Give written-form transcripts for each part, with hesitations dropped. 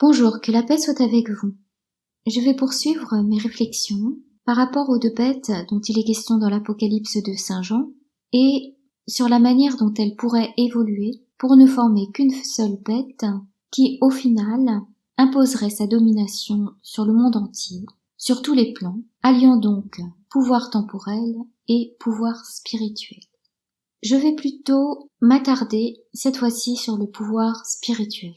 Bonjour, que la paix soit avec vous. Je vais poursuivre mes réflexions par rapport aux deux bêtes dont il est question dans l'Apocalypse de Saint Jean et sur la manière dont elles pourraient évoluer pour ne former qu'une seule bête qui, au final, imposerait sa domination sur le monde entier, sur tous les plans, alliant donc pouvoir temporel et pouvoir spirituel. Je vais plutôt m'attarder cette fois-ci sur le pouvoir spirituel.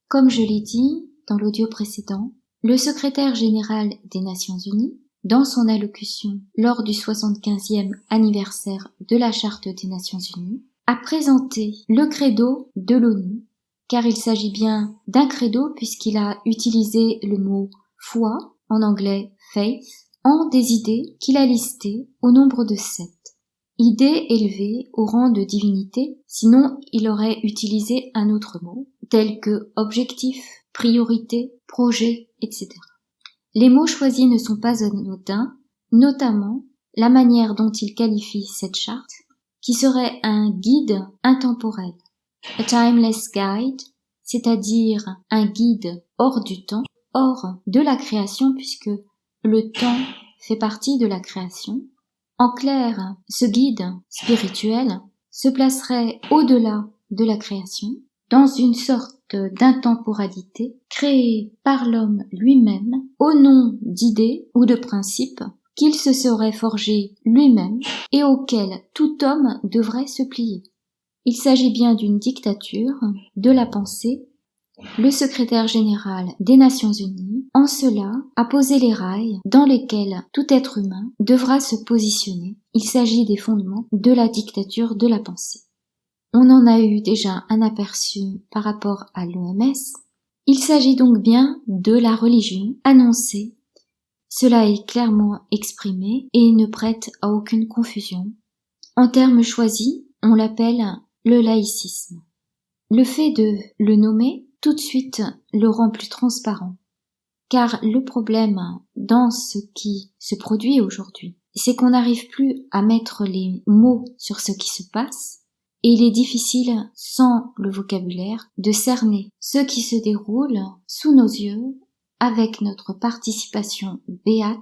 Comme je l'ai dit dans l'audio précédent, le secrétaire général des Nations Unies, dans son allocution lors du 75e anniversaire de la Charte des Nations Unies, a présenté le credo de l'ONU, car il s'agit bien d'un credo puisqu'il a utilisé le mot foi, en anglais faith, en des idées qu'il a listées au nombre de 7. Idées élevées au rang de divinité, sinon il aurait utilisé un autre mot, tel que objectif, priorité, projet, etc. Les mots choisis ne sont pas anodins, notamment la manière dont il qualifie cette charte, qui serait un guide intemporel, a timeless guide, c'est-à-dire un guide hors du temps, hors de la création, puisque le temps fait partie de la création. En clair, ce guide spirituel se placerait au-delà de la création, dans une sorte d'intemporalité créée par l'homme lui-même au nom d'idées ou de principes qu'il se serait forgé lui-même et auxquels tout homme devrait se plier. Il s'agit bien d'une dictature de la pensée. Le secrétaire général des Nations Unies, en cela, a posé les rails dans lesquels tout être humain devra se positionner. Il s'agit des fondements de la dictature de la pensée. On en a eu déjà un aperçu par rapport à l'OMS. Il s'agit donc bien de la religion annoncée. Cela est clairement exprimé et ne prête à aucune confusion. En termes choisis, on l'appelle le laïcisme. Le fait de le nommer tout de suite le rend plus transparent. Car le problème dans ce qui se produit aujourd'hui, c'est qu'on n'arrive plus à mettre les mots sur ce qui se passe, et il est difficile, sans le vocabulaire, de cerner ce qui se déroule sous nos yeux avec notre participation béate,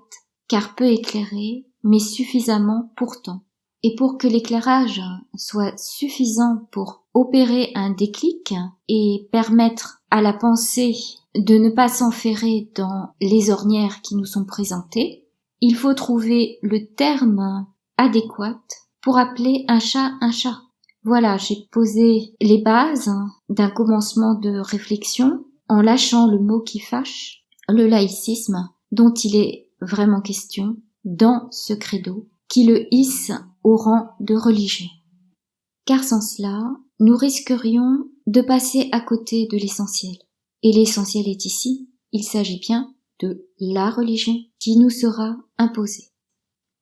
car peu éclairée, mais suffisamment pourtant. Et pour que l'éclairage soit suffisant pour opérer un déclic et permettre à la pensée de ne pas s'enferrer dans les ornières qui nous sont présentées, il faut trouver le terme adéquat pour appeler un chat un chat. Voilà, j'ai posé les bases d'un commencement de réflexion en lâchant le mot qui fâche, le laïcisme dont il est vraiment question dans ce credo qui le hisse au rang de religion. Car sans cela, nous risquerions de passer à côté de l'essentiel. Et l'essentiel est ici, il s'agit bien de la religion qui nous sera imposée.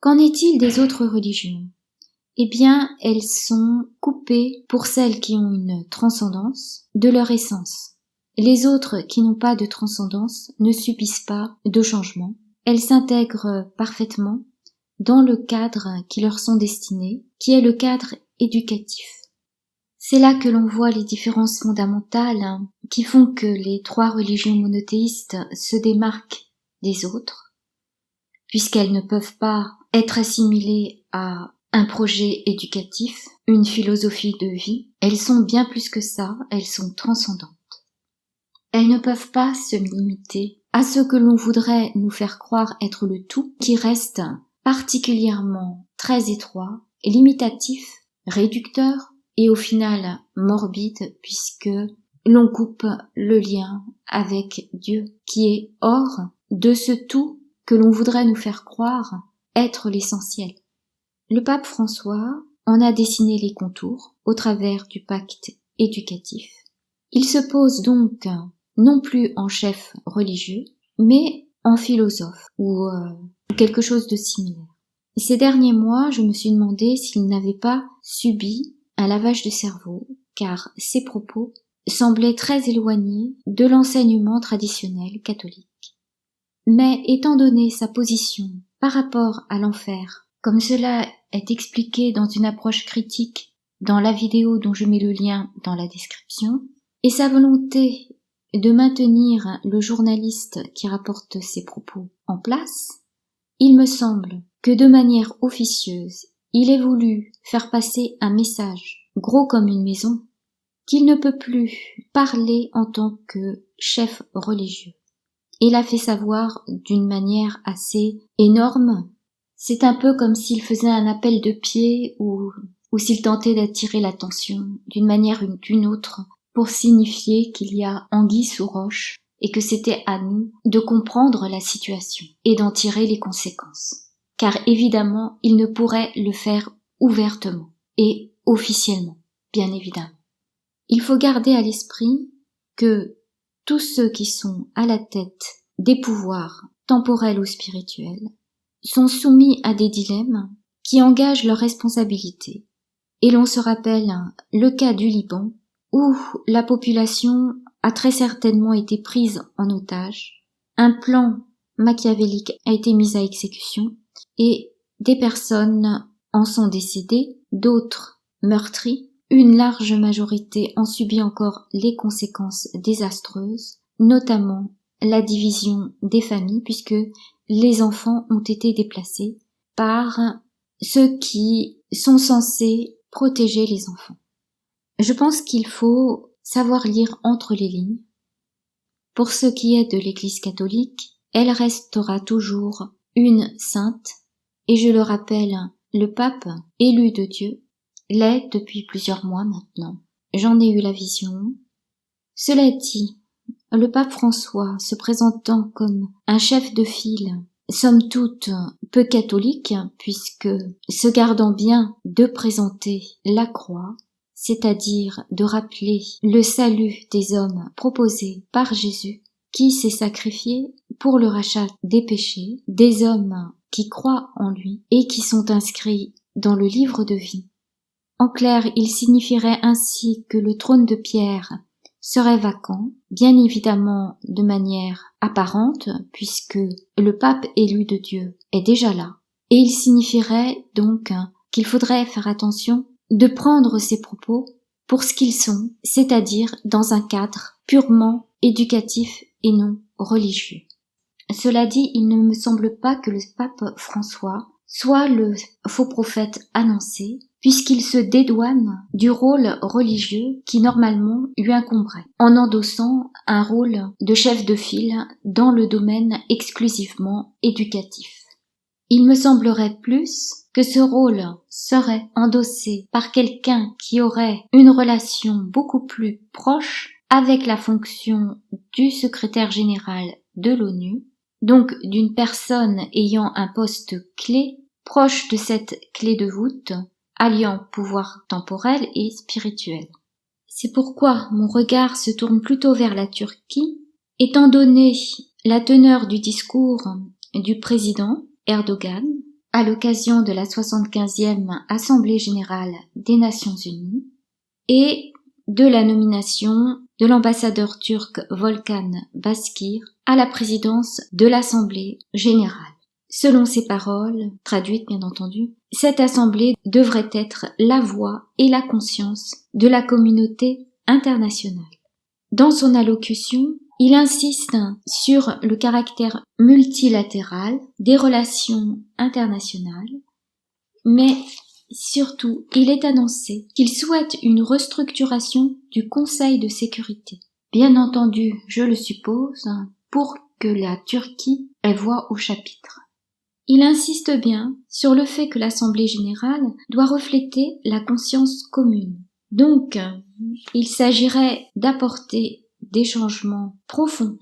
Qu'en est-il des autres religions ? Eh bien, elles sont coupées pour celles qui ont une transcendance de leur essence. Les autres qui n'ont pas de transcendance ne subissent pas de changement. Elles s'intègrent parfaitement dans le cadre qui leur sont destinés, qui est le cadre éducatif. C'est là que l'on voit les différences fondamentales qui font que les trois religions monothéistes se démarquent des autres, puisqu'elles ne peuvent pas être assimilées à un projet éducatif, une philosophie de vie. Elles sont bien plus que ça, elles sont transcendantes. Elles ne peuvent pas se limiter à ce que l'on voudrait nous faire croire être le tout, qui reste particulièrement très étroit, limitatif, réducteur et au final morbide puisque l'on coupe le lien avec Dieu qui est hors de ce tout que l'on voudrait nous faire croire être l'essentiel. Le pape François en a dessiné les contours au travers du pacte éducatif. Il se pose donc non plus en chef religieux, mais en philosophe ou quelque chose de similaire. Ces derniers mois, je me suis demandé s'il n'avait pas subi un lavage de cerveau, car ses propos semblaient très éloignés de l'enseignement traditionnel catholique. Mais étant donné sa position par rapport à l'enfer, comme cela est expliqué dans une approche critique dans la vidéo dont je mets le lien dans la description, et sa volonté de maintenir le journaliste qui rapporte ses propos en place, il me semble que de manière officieuse, il ait voulu faire passer un message gros comme une maison, qu'il ne peut plus parler en tant que chef religieux. Il a fait savoir d'une manière assez énorme. C'est un peu comme s'il faisait un appel de pied ou s'il tentait d'attirer l'attention d'une manière ou d'une autre pour signifier qu'il y a anguille sous roche et que c'était à nous de comprendre la situation et d'en tirer les conséquences. Car évidemment, il ne pourrait le faire ouvertement et officiellement, bien évidemment. Il faut garder à l'esprit que tous ceux qui sont à la tête des pouvoirs temporels ou spirituels sont soumis à des dilemmes qui engagent leur responsabilité. Et l'on se rappelle le cas du Liban où la population a très certainement été prise en otage, un plan machiavélique a été mis à exécution et des personnes en sont décédées, d'autres meurtries, une large majorité en subit encore les conséquences désastreuses, notamment la division des familles puisque les enfants ont été déplacés par ceux qui sont censés protéger les enfants. Je pense qu'il faut savoir lire entre les lignes. Pour ce qui est de l'Église catholique, elle restera toujours une sainte, et je le rappelle, le pape, élu de Dieu, l'est depuis plusieurs mois maintenant. J'en ai eu la vision. Cela dit, le pape François, se présentant comme un chef de file, somme toute peu catholique, puisque se gardant bien de présenter la croix, c'est-à-dire de rappeler le salut des hommes proposé par Jésus, qui s'est sacrifié pour le rachat des péchés, des hommes qui croient en lui et qui sont inscrits dans le livre de vie. En clair, il signifierait ainsi que le trône de Pierre serait vacant, bien évidemment de manière apparente, puisque le pape élu de Dieu est déjà là, et il signifierait donc qu'il faudrait faire attention de prendre ces propos pour ce qu'ils sont, c'est-à-dire dans un cadre purement éducatif et non religieux. Cela dit, il ne me semble pas que le pape François soit le faux prophète annoncé, puisqu'il se dédouane du rôle religieux qui normalement lui incomberait, en endossant un rôle de chef de file dans le domaine exclusivement éducatif. Il me semblerait plus que ce rôle serait endossé par quelqu'un qui aurait une relation beaucoup plus proche avec la fonction du secrétaire général de l'ONU, donc d'une personne ayant un poste clé, proche de cette clé de voûte, alliant pouvoir temporel et spirituel. C'est pourquoi mon regard se tourne plutôt vers la Turquie, étant donné la teneur du discours du président Erdogan à l'occasion de la 75e Assemblée générale des Nations unies et de la nomination de l'ambassadeur turc Volkan Baskir à la présidence de l'Assemblée générale. Selon ces paroles, traduites bien entendu, cette assemblée devrait être la voix et la conscience de la communauté internationale. Dans son allocution, il insiste sur le caractère multilatéral des relations internationales, mais surtout, il est annoncé qu'il souhaite une restructuration du Conseil de sécurité. Bien entendu, je le suppose, pour que la Turquie ait voix au chapitre. Il insiste bien sur le fait que l'Assemblée générale doit refléter la conscience commune. Donc, il s'agirait d'apporter des changements profonds.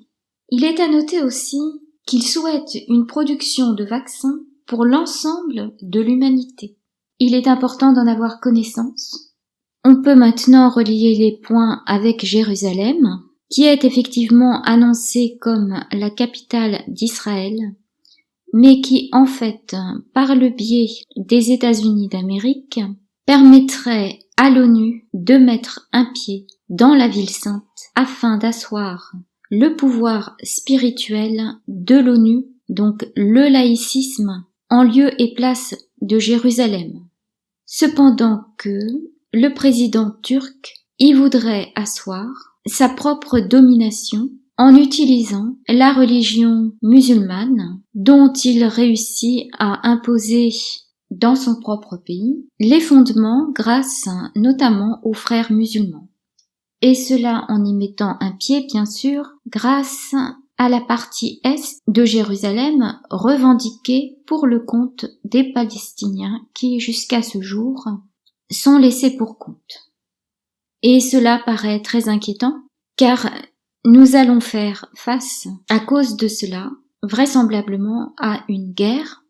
Il est à noter aussi qu'il souhaite une production de vaccins pour l'ensemble de l'humanité. Il est important d'en avoir connaissance. On peut maintenant relier les points avec Jérusalem, qui est effectivement annoncée comme la capitale d'Israël, mais qui, en fait, par le biais des États-Unis d'Amérique, permettrait à l'ONU de mettre un pied dans la ville sainte afin d'asseoir le pouvoir spirituel de l'ONU, donc le laïcisme, en lieu et place de Jérusalem. Cependant que le président turc y voudrait asseoir sa propre domination en utilisant la religion musulmane dont il réussit à imposer dans son propre pays les fondements grâce notamment aux frères musulmans. Et cela en y mettant un pied, bien sûr, grâce à la partie est de Jérusalem revendiquée pour le compte des Palestiniens qui, jusqu'à ce jour, sont laissés pour compte. Et cela paraît très inquiétant, car nous allons faire face, à cause de cela, vraisemblablement à une guerre.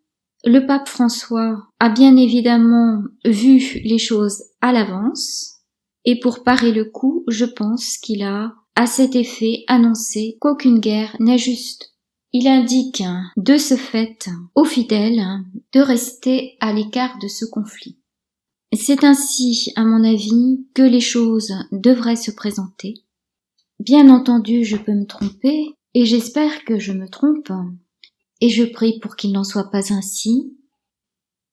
Le pape François a bien évidemment vu les choses à l'avance, et pour parer le coup, je pense qu'il a, à cet effet, annoncé qu'aucune guerre n'est juste. Il indique de ce fait aux fidèles de rester à l'écart de ce conflit. C'est ainsi, à mon avis, que les choses devraient se présenter. Bien entendu, je peux me tromper, et j'espère que je me trompe, et je prie pour qu'il n'en soit pas ainsi.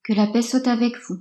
Que la paix soit avec vous.